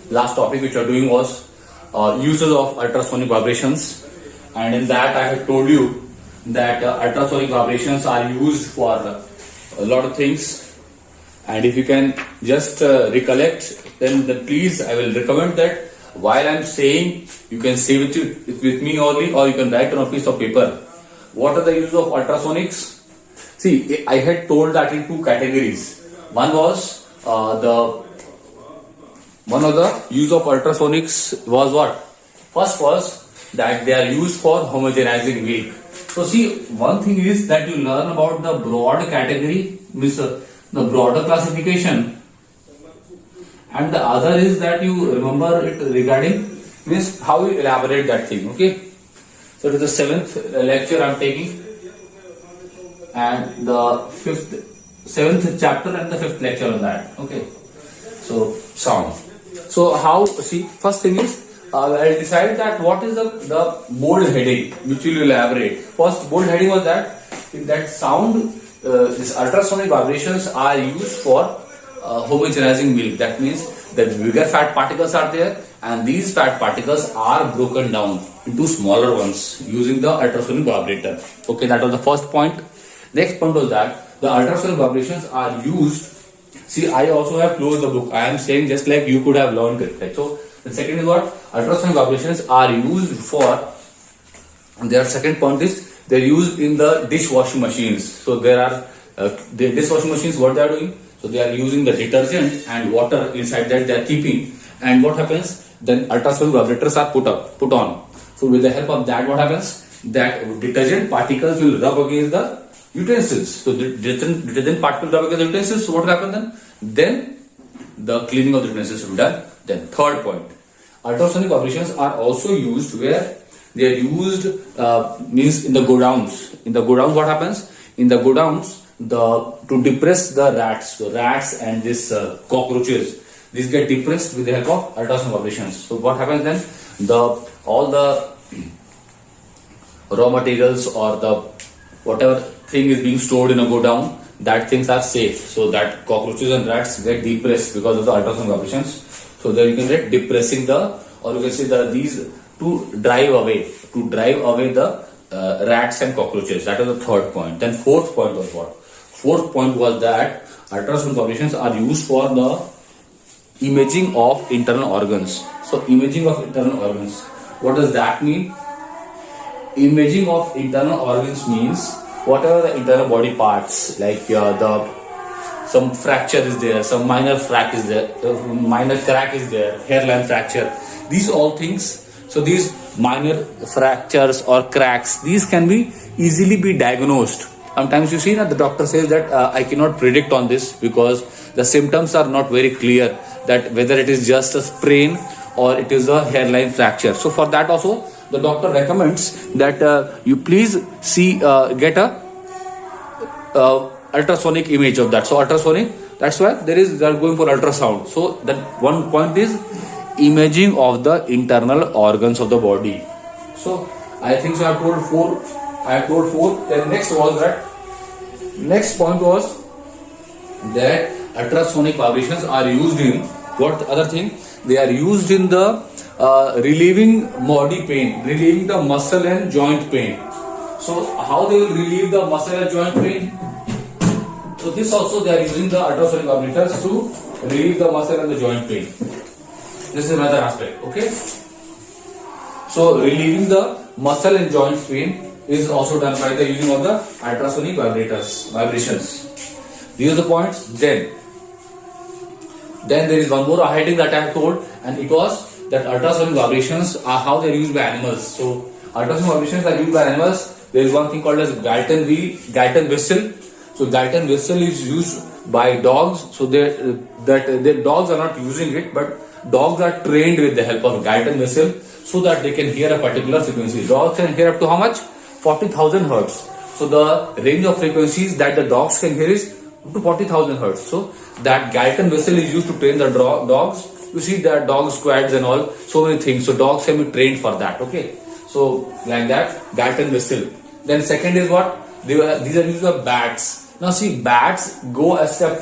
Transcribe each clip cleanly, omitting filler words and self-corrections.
last topic which we are doing was uses of ultrasonic vibrations, and in that I have told you that ultrasonic vibrations are used for a lot of things. And if you can just recollect, then please I will recommend that while I'm saying, you can say it with me only, or you can write on a piece of paper. What are the uses of ultrasonics? See, I had told that in two categories. One was the use of ultrasonics was what? First was that they are used for homogenizing milk. So see, one thing is that you learn about the broad category, means the broader classification, and the other is that you remember it regarding, means how you elaborate that thing. Okay, so it is the seventh lecture I am taking, and the seventh chapter and the fifth lecture on that. Okay, so sound. So how, see, first thing is I'll decide that what is the bold heading which will elaborate. First bold heading was that sound, these ultrasonic vibrations are used for homogenizing milk. That means the bigger fat particles are there, and these fat particles are broken down into smaller ones using the ultrasonic vibrator. Okay, that was the first point. Next point was that the ultrasonic vibrations are used. See, I also have closed the book. I am saying just like you could have learned it. Right? So the second is what? Ultrasonic vibrations are used for. And their second point is they're used in the dishwashing machines. So there are the dishwashing machines. What they are doing? So they are using the detergent and water inside that they are keeping. And what happens? Then ultrasonic vibrators are put on. So with the help of that, what happens? That detergent particles will rub against the utensils. So the detergent particles rub against the utensils. So what will happen then? Then the cleaning of the utensils will be done. Then third point, ultrasonic vibrations are also used where they are used means in the godowns. In the godowns, what happens? In the godowns, to depress the rats. So rats and this cockroaches, these get depressed with the help of ultrasonic vibrations. So what happens then? All the raw materials or the whatever thing is being stored in a godown, that things are safe. So that cockroaches and rats get depressed because of the ultrasonic vibrations. So there you can get depressing or you can say these to drive away the rats and cockroaches. That was the third point. Then fourth point was what? Fourth point was that ultrasonic vibrations are used for the imaging of internal organs. So imaging of internal organs. What does that mean? Imaging of internal organs means whatever the internal body parts, like some fracture is there, some minor crack is there, hairline fracture, these all things. So these minor fractures or cracks, these can be easily be diagnosed. Sometimes you see that the doctor says that I cannot predict on this because the symptoms are not very clear, that whether it is just a sprain or it is a hairline fracture. So for that also the doctor recommends that you please get a ultrasonic image of that. So ultrasonic, that's why they are going for ultrasound. So that one point is imaging of the internal organs of the body. So I think so I have told four. Then next point was that ultrasonic vibrations are used in what other thing? They are used in the relieving body pain, relieving the muscle and joint pain. So how they will relieve the muscle and joint pain? So this also they are using the ultrasonic vibrators to relieve the muscle and the joint pain. This is another aspect. Okay. So relieving the muscle and joint pain is also done by the using of the ultrasonic vibrations. These are the points. Then there is one more heading that I have told, and it was that ultrasonic vibrations are how they are used by animals. So ultrasonic vibrations are used by animals. There is one thing called as Galton whistle. So Galton whistle is used by dogs. So their dogs are not using it, but dogs are trained with the help of Galton whistle so that they can hear a particular frequency. Dogs can hear up to how much? 40,000 hertz. So the range of frequencies that the dogs can hear is up to 40,000 hertz. So that Galton whistle is used to train the dogs. You see that dog squads and all, so many things. So dogs can be trained for that. Okay. So like that, Galton whistle. Then second is what? These are used by bats. Now see, bats go a step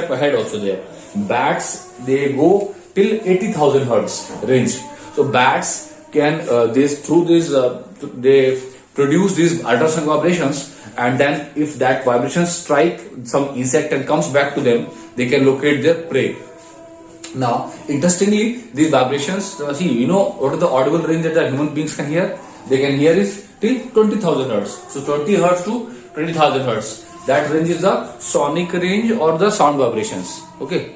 ahead also there. Bats, they go till 80,000 hertz range. So bats can they produce these ultrasonic vibrations, and then if that vibration strike some insect and comes back to them, they can locate their prey. Now, interestingly, these vibrations, see, you know what is the audible range that the human beings can hear? They can hear is till 20,000 hertz. So 20 hertz to 20,000 hertz. That range is the sonic range or the sound vibrations. Okay.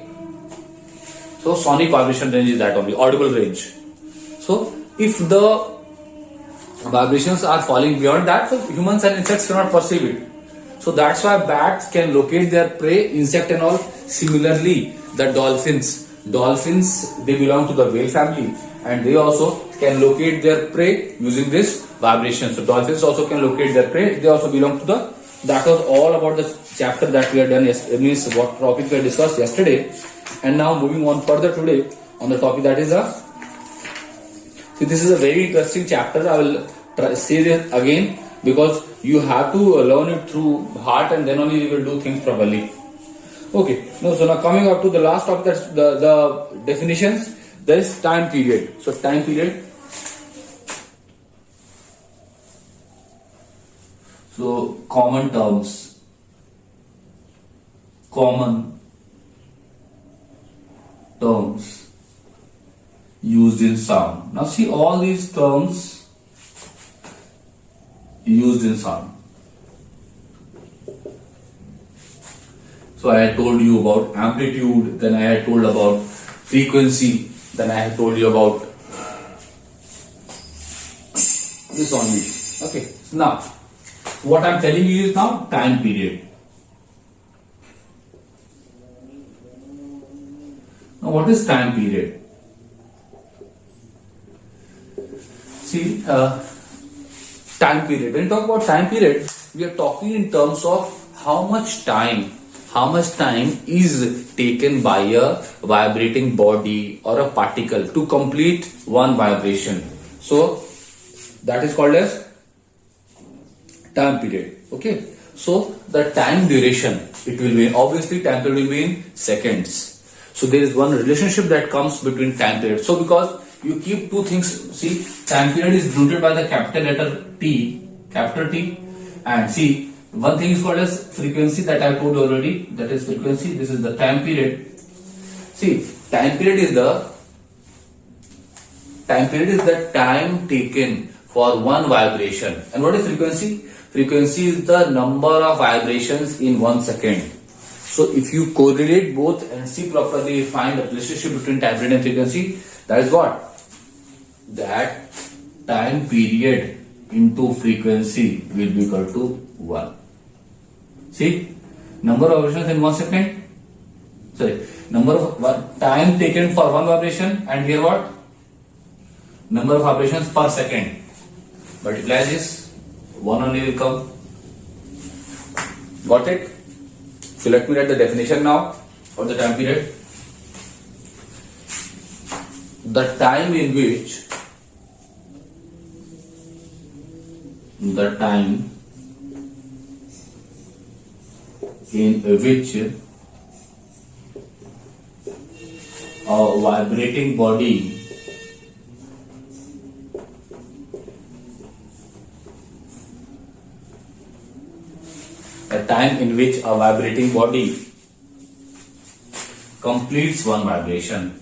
So sonic vibration range is that only, audible range. So if the vibrations are falling beyond that, so humans and insects cannot perceive it. So that's why bats can locate their prey, insect and all. Similarly, the dolphins, they belong to the whale family, and they also can locate their prey using this vibration. So dolphins also can locate their prey. They also belong to the. That was all about the chapter that we had done. Means what topic we had discussed yesterday, and now moving on further today on the topic that is See, this is a very interesting chapter. I will say this again because you have to learn it through heart, and then only you will do things properly. Okay. No. So now coming up to the last topic, that's the definitions. There is time period. So time period. So common terms. Used in sound. Now see all these terms used in sound. So I had told you about amplitude, then I had told about frequency, then I had told you about this only. Okay. Now, what I'm telling you is now time period. Now, what is time period? See, time period. When we talk about time period, we are talking in terms of how much time is taken by a vibrating body or a particle to complete one vibration. So that is called as time period. Okay. So the time duration, it will be obviously time period will be in seconds. So there is one relationship that comes between time period. So because you keep two things, see, time period is denoted by the capital letter T, and see, one thing is called as frequency that I told you already, that is frequency, this is the time period. See, time period is the time taken for one vibration. And what is frequency? Frequency is the number of vibrations in 1 second. So if you correlate both and see properly, find the relationship between time period and frequency, that is what? That time period into frequency will be equal to 1. See, number of vibrations in 1 second. Sorry, number of time taken for one vibration, and here what? Number of vibrations per second. Multiply this, 1 only will come. Got it? So let me write the definition now for the time period. The time in which a vibrating body completes one vibration.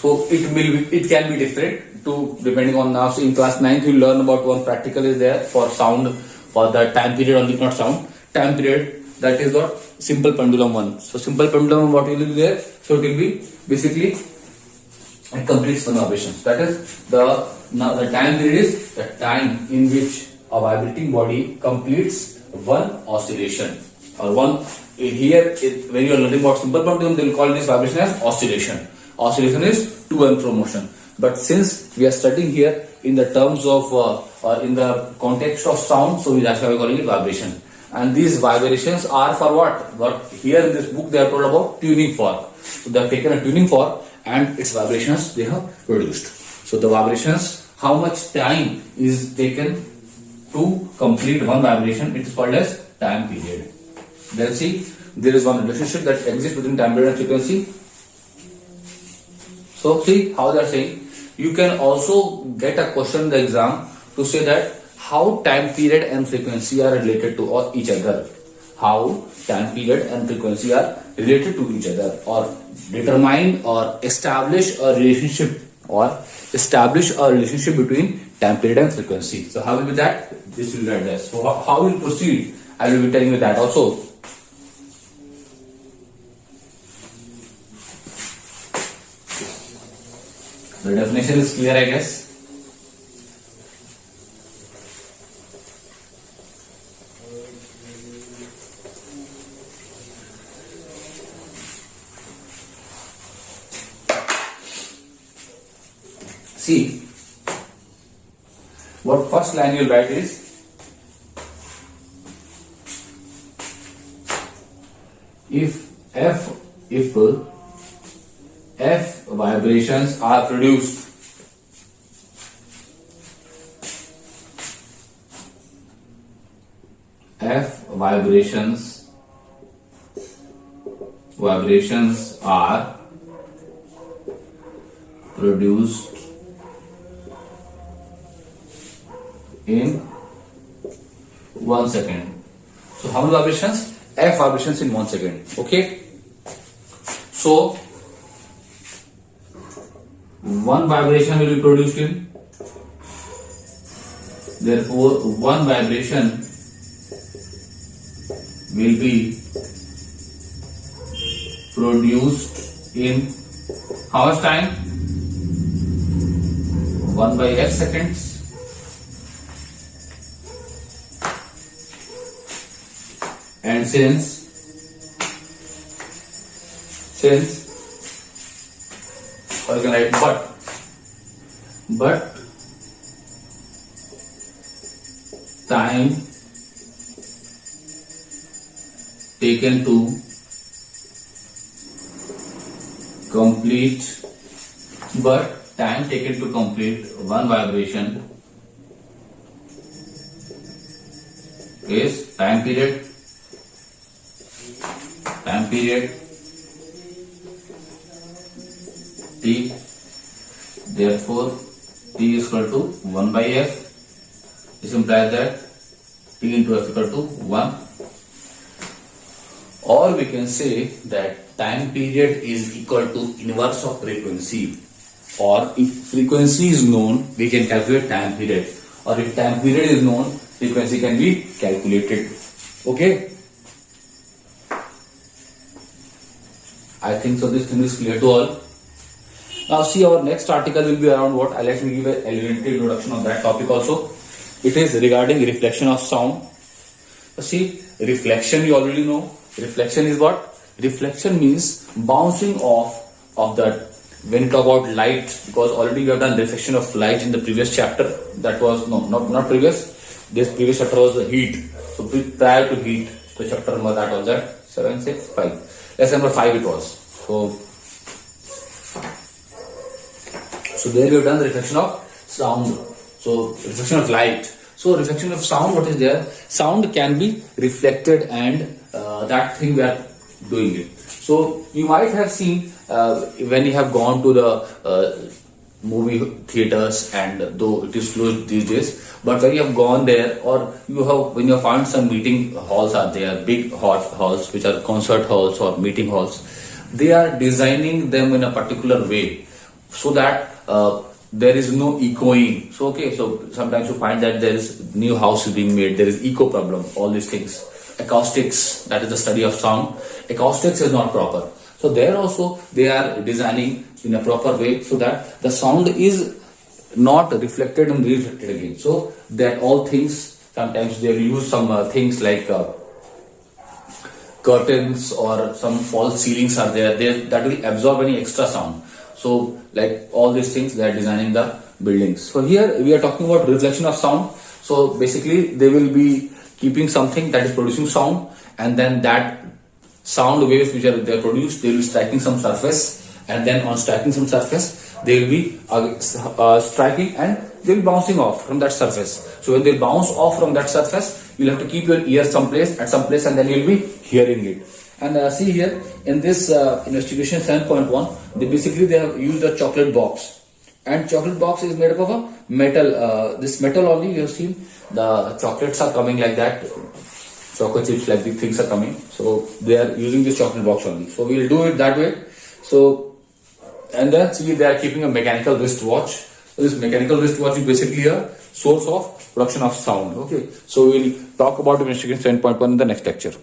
So it can be different to depending on now. So in class 9th you learn about one practical is there for sound, for the time period only, not sound. Time period, that is what simple pendulum one. So simple pendulum, what will be there? So it will be basically it completes one vibration. That is the time period is the time in which a vibrating body completes one oscillation or one. Here when you are learning about simple pendulum, they will call this vibration as oscillation. Oscillation is to and fro motion. But since we are studying here in the terms of or in the context of sound, so that's why we are calling it vibration. And these vibrations are for what? What here in this book they are told about tuning for. So they have taken a tuning for, and its vibrations they have produced. So the vibrations, how much time is taken to complete one vibration, it is called as time period. Then see, there is one relationship that exists between time period and frequency. So see how they are saying. You can also get a question in the exam to say that how time period and frequency are related to each other. How time period and frequency are related to each other, or determine or establish a relationship between time period and frequency. So how will be that? This will be like this. So how will proceed? I will be telling you that also. The definition is clear, I guess. See, what first line you'll write is, if F vibrations are produced, F vibrations are produced in 1 second. So how many vibrations? F vibrations in 1 second. Okay. So one vibration will be produced in, therefore one vibration will be produced in how much time? 1 by f seconds. And since or you can write but time taken to complete one vibration is time period t, therefore t is equal to 1 by f. This implies that t into f equal to 1. Or we can say that time period is equal to inverse of frequency. Or if frequency is known, we can calculate time period. Or if time period is known, frequency can be calculated. Okay? I think so this thing is clear to all. Now see, our next article will be around what? Let me give an elementary introduction on that topic also. It is regarding reflection of sound. See, reflection you already know. Reflection is what? Reflection means bouncing off of that. When you talk about light, because already we have done reflection of light in the previous chapter. That was, no, not previous. This previous chapter was the heat. So prior to heat, the chapter number that was that 7, 6, 5. Lesson number 5 it was. So there we have done the reflection of sound. So reflection of light. So reflection of sound, what is there? Sound can be reflected, and that thing we are doing it. So you might have seen when you have gone to the movie theaters, and though it is closed these days, but when you have gone there, or when you have found some meeting halls are there, big halls which are concert halls or meeting halls, they are designing them in a particular way so that there is no echoing. So so sometimes you find that there is new house is being made, there is echo problem, all these things. Acoustics, that is the study of sound. Acoustics is not proper. So there also they are designing in a proper way so that the sound is not reflected and reflected again. So that all things, sometimes they will use some things like curtains or some false ceilings are there, that will absorb any extra sound. So like all these things, they are designing the buildings. So here we are talking about reflection of sound. So basically they will be keeping something that is producing sound, and then that sound waves which are they produced, they will be striking some surface, and then on striking some surface, they will be striking and they will bouncing off from that surface. So when they bounce off from that surface, you'll have to keep your ear at some place, and then you'll be hearing it. And see here in this investigation 7.1, they have used a chocolate box, and chocolate box is made up of a metal. This metal only, you have seen the chocolates are coming like that. Chocolate chips, like these things are coming. So they are using this chocolate box only. So we will do it that way. So, and then see, they are keeping a mechanical wristwatch. So this mechanical wristwatch is basically a source of production of sound. Okay. So we will talk about investigation 7.1 in the next lecture.